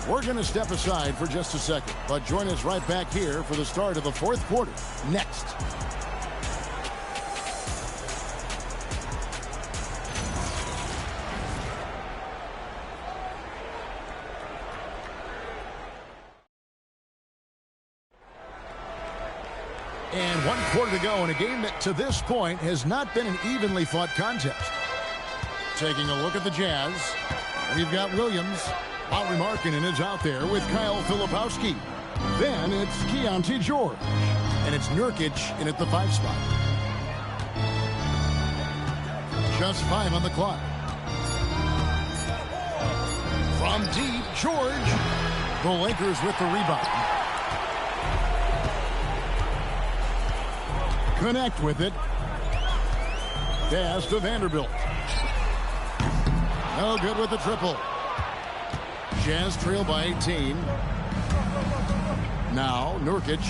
We're going to step aside for just a second, but join us right back here for the start of the 4th quarter. Next. And 1 quarter to go in a game that to this point has not been an evenly fought contest. Taking a look at the Jazz, we've got Williams. Lauri Markkanen is out there with Kyle Filipowski. Then it's Keontae George. And it's Nurkic in at the 5 spot. Just 5 on the clock. From deep, George. The Lakers with the rebound. Connect with it. Pass to Vanderbilt. No good with the triple. Jazz trail by 18. Now Nurkic.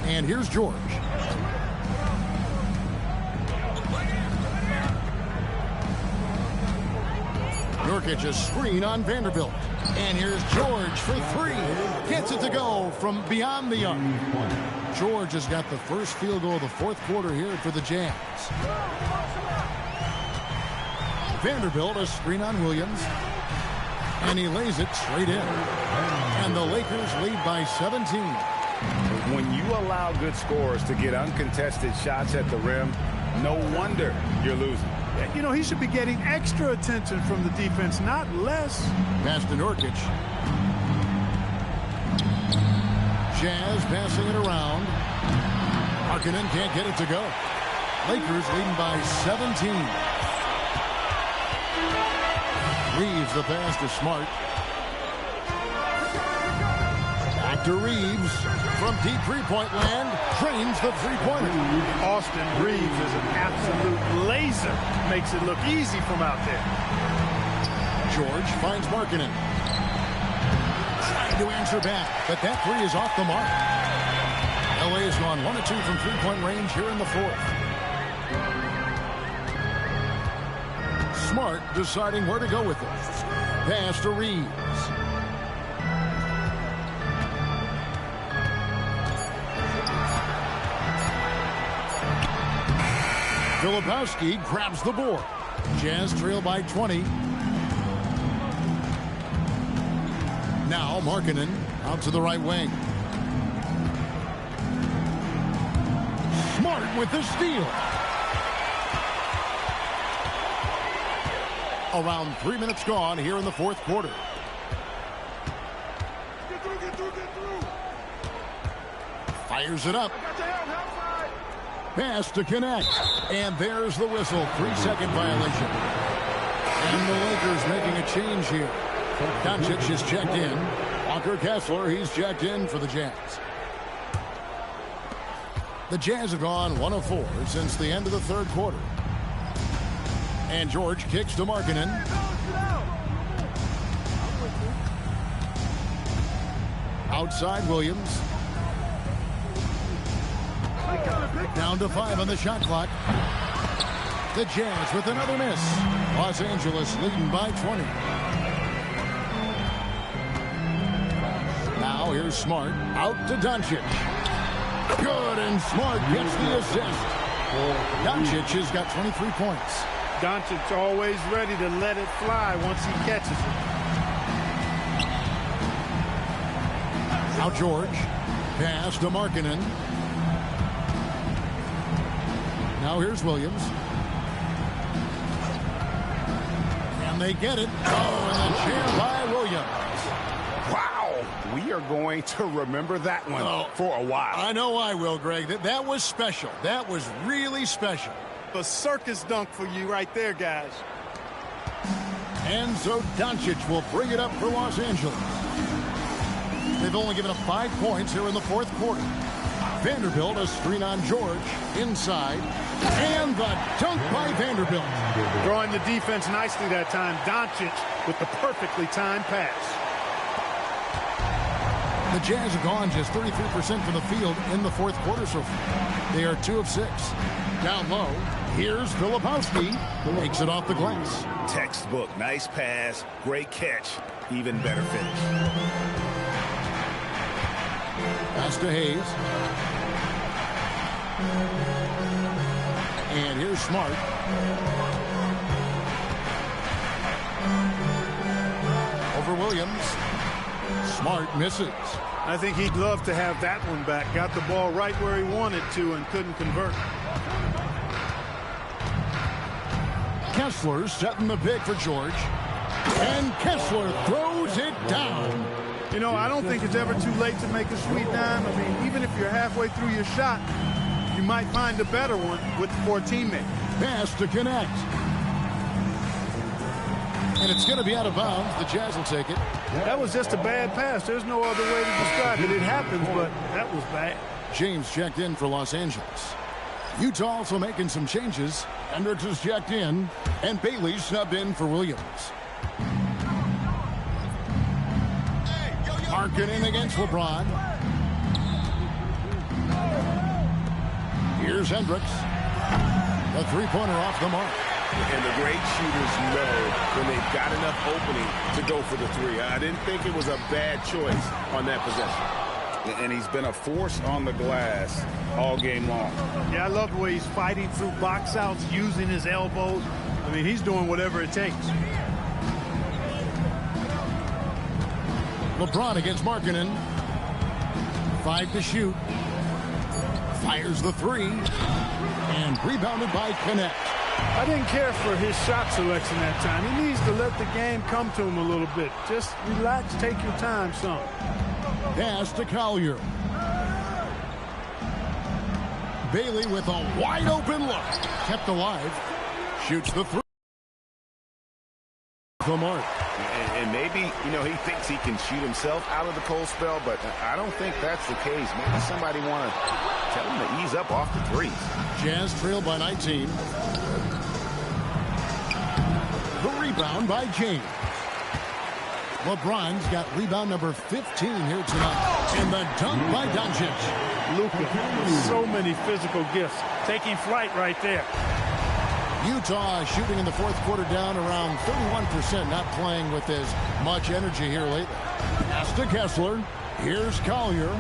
And here's George. Nurkic a screen on Vanderbilt. And here's George for 3. Gets it to go from beyond the arc. George has got the first field goal of the 4th quarter here for the Jazz. Vanderbilt a screen on Williams. And he lays it straight in. And the Lakers lead by 17. When you allow good scorers to get uncontested shots at the rim, no wonder you're losing. You know, he should be getting extra attention from the defense, not less. Pass to Nurkic. Jazz passing it around. Markkanen can't get it to go. Lakers leading by 17. Reeves the pass to Smart. Back to Reeves. From deep three-point land, drains the three-pointer. Austin Reeves is an absolute laser. Makes it look easy from out there. George finds Markkanen. Trying to answer back, but that three is off the mark. LA has gone 1 of 2 from three-point range here in the 4th. Smart deciding where to go with it. Pass to Reeves. Filipowski grabs the board. Jazz trail by 20. Now Markkanen out to the right wing. Smart with the steal. Around 3 minutes gone here in the 4th quarter. Fires it up. Pass to connect. And there's the whistle. 3-second violation. And the Lakers making a change here. Doncic is checked in. Walker Kessler, he's checked in for the Jazz. The Jazz have gone 1 of 4 since the end of the 3rd quarter. And George kicks to Markkanen. Outside Williams. Down to 5 on the shot clock. The Jazz with another miss. Los Angeles leading by 20. Now here's Smart. Out to Doncic. Good, and Smart gets the assist. Doncic has got 23 points. Doncic always ready to let it fly once he catches it. Now George. Pass to Markkanen. Now here's Williams. And they get it. Oh, and the jam by Williams. Wow, we are going to remember that one for a while. I know I will, Greg. That was special. That was really special. A circus dunk for you right there, guys. And so Doncic will bring it up for Los Angeles. They've only given up 5 points here in the fourth quarter. Vanderbilt a screen on George inside. And the dunk by Vanderbilt. Drawing the defense nicely that time. Doncic with the perfectly timed pass. The Jazz have gone just 33% from the field in the fourth quarter so far. They are 2 of 6. Down low, here's Filipowski. Makes it off the glass. Textbook, nice pass, great catch, even better finish. Pass to Hayes. And here's Smart. Over Williams. Smart misses. I think he'd love to have that one back. Got the ball right where he wanted to and couldn't convert. Kessler setting the pick for George. And Kessler throws it down. You know, I don't think it's ever too late to make a sweet dime. I mean, even if you're halfway through your shot, you might find a better one for a teammate. Pass to connect. And it's going to be out of bounds. The Jazz will take it. That was just a bad pass. There's no other way to describe it. It happens, but that was bad. James checked in for Los Angeles. Utah also making some changes. Hendricks is checked in, and Bailey snubbed in for Williams. Markkanen against LeBron. Here's Hendricks. The three-pointer off the mark. And the great shooters know when they've got enough opening to go for the three. I didn't think it was a bad choice on that possession. And he's been a force on the glass all game long. Yeah, I love the way he's fighting through box outs, using his elbows. I mean, he's doing whatever it takes. LeBron against Markkanen. 5 to shoot. Fires the three. And rebounded by Connect. I didn't care for his shot selection that time. He needs to let the game come to him a little bit. Just relax, take your time, son. Pass to Collier. Bailey with a wide open look. Kept alive. Shoots the three. The mark. And maybe, you know, he thinks he can shoot himself out of the cold spell, but I don't think that's the case. Maybe somebody want to tell him to ease up off the threes. Jazz trailed by 19. The rebound by James. LeBron's got rebound number 15 here tonight. And the dunk by Doncic. Luka with so many physical gifts. Taking flight right there. Utah shooting in the fourth quarter down around 31%. Not playing with as much energy here lately. Pass to Kessler. Here's Collier.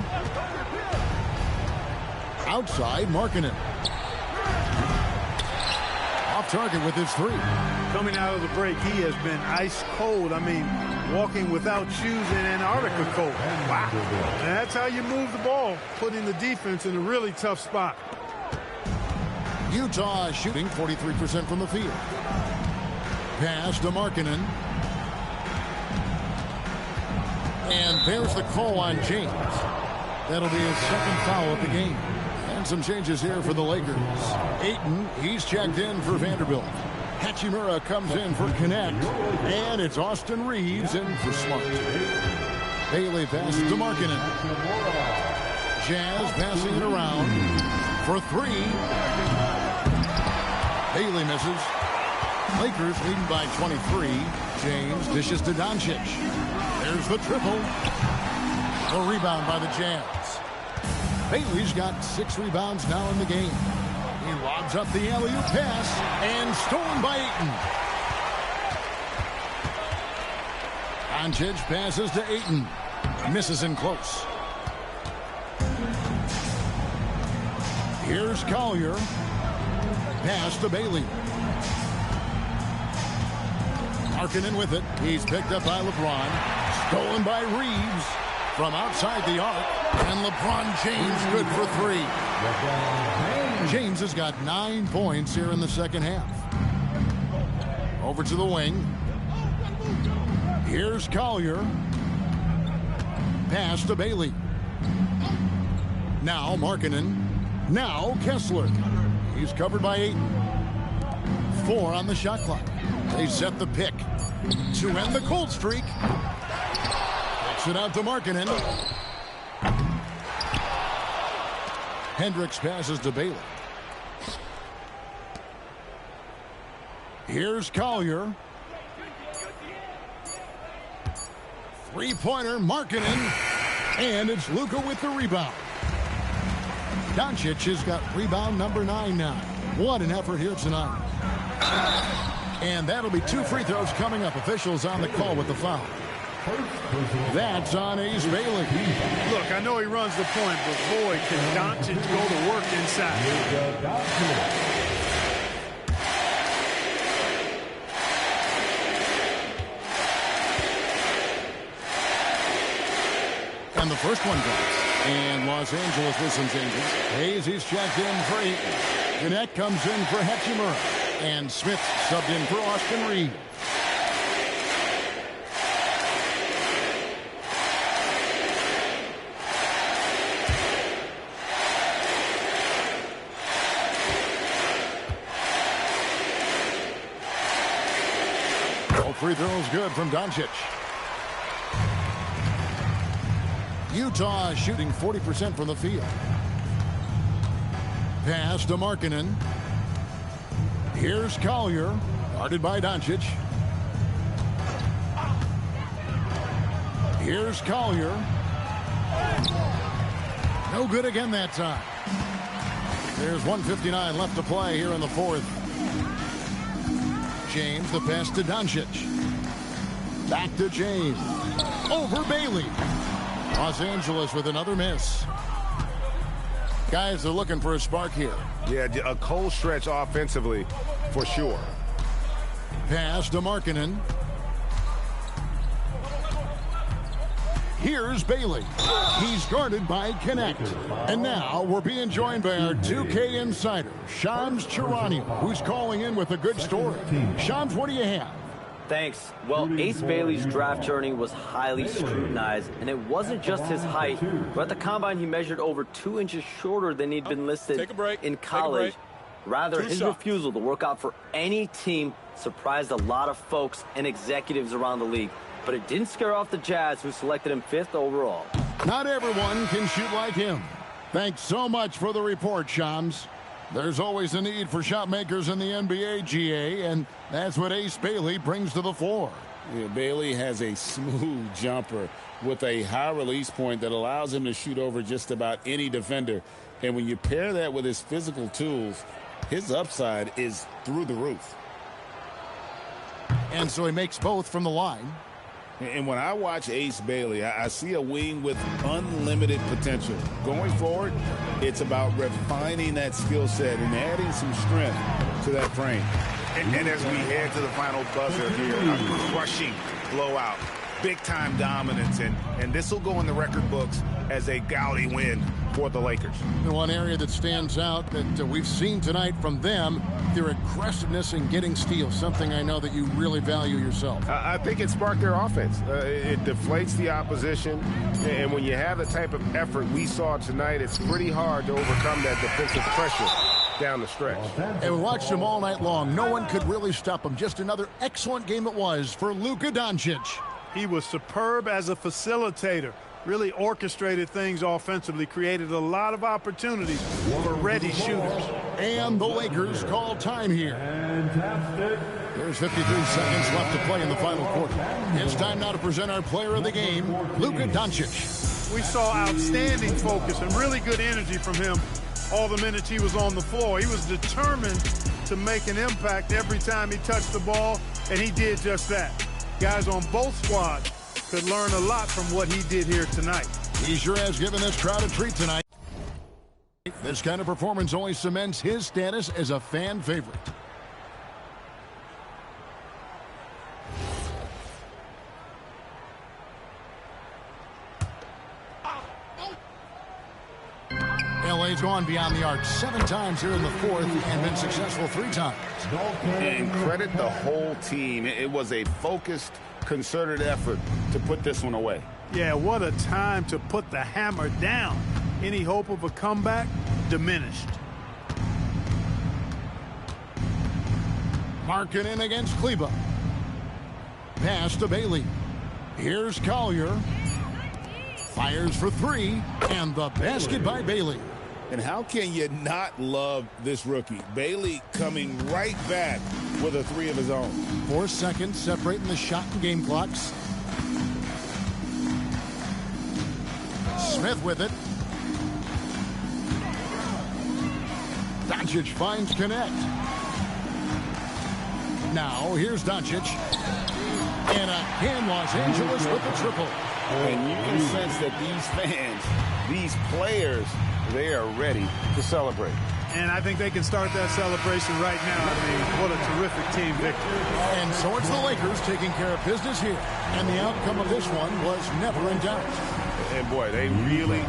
Outside, Markkanen. Off target with his three. Coming out of the break, he has been ice cold. I mean, walking without shoes in Antarctica cold. Wow. And that's how you move the ball, putting the defense in a really tough spot. Utah shooting 43% from the field. Pass to Markkanen. And there's the call on James. That'll be his second foul of the game. And some changes here for the Lakers. Ayton, he's checked in for Vanderbilt. Hachimura comes in for Connect. And it's Austin Reeves in for Smart. Bailey passes to Markkanen. Jazz passing it around for three. Bailey misses. Lakers leading by 23. James dishes to Doncic. There's the triple. A rebound by the Jazz. Bailey's got 6 rebounds now in the game. He lobs up the alley-oop pass and stolen by Ayton. Doncic passes to Ayton. Misses in close. Here's Collier. Pass to Bailey. Markkanen with it. He's picked up by LeBron. Stolen by Reeves from outside the arc. And LeBron James good for three. James has got 9 points here in the second half. Over to the wing. Here's Collier. Pass to Bailey. Now Markkanen. Now Kessler. He's covered by 8. 4 on the shot clock. They set the pick to end the cold streak. Kicks it out to Markkanen. Hendricks passes to Bailey. Here's Collier. Three-pointer, Markkanen. And it's Luka with the rebound. Doncic has got rebound number 9 now. What an effort here tonight. And that'll be 2 free throws coming up. Officials on the call with the foul. That's on Ace Bailey. Look, I know he runs the point, but boy, can Doncic go to work inside. And the first one goes. And Los Angeles with some changes. Hayes, he's checked in for Ayton. Gannett comes in for Hachimura. And Smith subbed in for Austin Reeves. All free throws good from Doncic. Utah shooting 40% from the field. Pass to Markkanen. Here's Collier, guarded by Doncic. Here's Collier. No good again that time. There's 1:59 left to play here in the fourth. James, the pass to Doncic. Back to James. Over Bailey. Los Angeles with another miss. Guys, they're looking for a spark here. Yeah, a cold stretch offensively for sure. Pass to Markkanen. Here's Bailey. He's guarded by Connect. And now we're being joined by our 2K insider, Shams Charania, who's calling in with a good story. Shams, what do you have? Thanks. Well, Ace Bailey's draft journey was highly scrutinized, and it wasn't just his height, but at the combine he measured over 2 inches shorter than he'd been listed in college. Rather, his refusal to work out for any team surprised a lot of folks and executives around the league, but it didn't scare off the Jazz, who selected him 5th overall. Not everyone can shoot like him. Thanks so much for the report, Shams. There's always a need for shot makers in the NBA, GA, and that's what Ace Bailey brings to the floor. Yeah, Bailey has a smooth jumper with a high release point that allows him to shoot over just about any defender. And when you pair that with his physical tools, his upside is through the roof. And so he makes both from the line. And when I watch Ace Bailey, I see a wing with unlimited potential. Going forward, it's about refining that skill set and adding some strength to that frame. And as we head to the final buzzer here, a crushing blowout, big-time dominance, and this will go in the record books as a gaudy win for the Lakers. The one area that stands out that we've seen tonight from them, their aggressiveness in getting steals, something I know that you really value yourself. I think it sparked their offense. It deflates the opposition, and when you have the type of effort we saw tonight, it's pretty hard to overcome that defensive pressure down the stretch. And we watched him all night long. No one could really stop him. Just another excellent game it was for Luka Doncic. He was superb as a facilitator. Really orchestrated things offensively, created a lot of opportunities for ready shooters. And the Lakers call time here. Fantastic. There's 53 seconds left to play in the final quarter. It's time now to present our player of the game, Luka Doncic. We saw outstanding focus and really good energy from him all the minutes he was on the floor. He was determined to make an impact every time he touched the ball, and he did just that. Guys on both squads could learn a lot from what he did here tonight. He sure has given this crowd a treat tonight. This kind of performance only cements his status as a fan favorite. LA's gone beyond the arc 7 times here in the fourth and been successful 3 times. And credit the whole team. It was a focused, concerted effort to put this one away. Yeah, what a time to put the hammer down. Any hope of a comeback diminished. Marking in against Kleba. Pass to Bailey. Here's Collier. Fires for 3, and the basket by Bailey. And how can you not love this rookie? Bailey coming right back with a 3 of his own. 4 seconds separating the shot and game clocks. Smith with it. Doncic finds Connect. Now here's Doncic. And again, Los Angeles with the triple. And you can sense that these fans, these players, they are ready to celebrate. And I think they can start that celebration right now. I mean, what a terrific team victory. And so it's the Lakers taking care of business here. And the outcome of this one was never in doubt. And boy, they really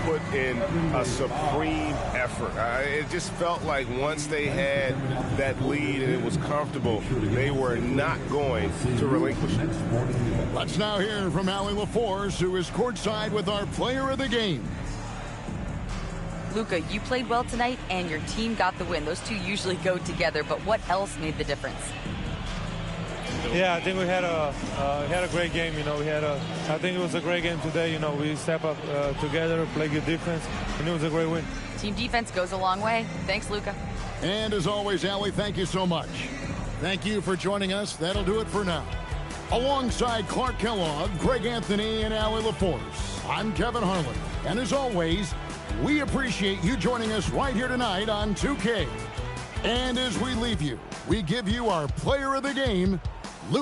put in a supreme effort. It just felt like once they had that lead and it was comfortable, they were not going to relinquish it. Let's now hear from Allie LaForce, who is courtside with our player of the game. Luka, you played well tonight, and your team got the win. Those two usually go together, but what else made the difference? Yeah, I think we had a great game. You know, I think it was a great game today. You know, we step up together, play good defense, and it was a great win. Team defense goes a long way. Thanks, Luka. And as always, Allie, thank you so much. Thank you for joining us. That'll do it for now. Alongside Clark Kellogg, Greg Anthony, and Allie LaForce, I'm Kevin Harlan. And as always, we appreciate you joining us right here tonight on 2K. And as we leave you, we give you our player of the game, Luka.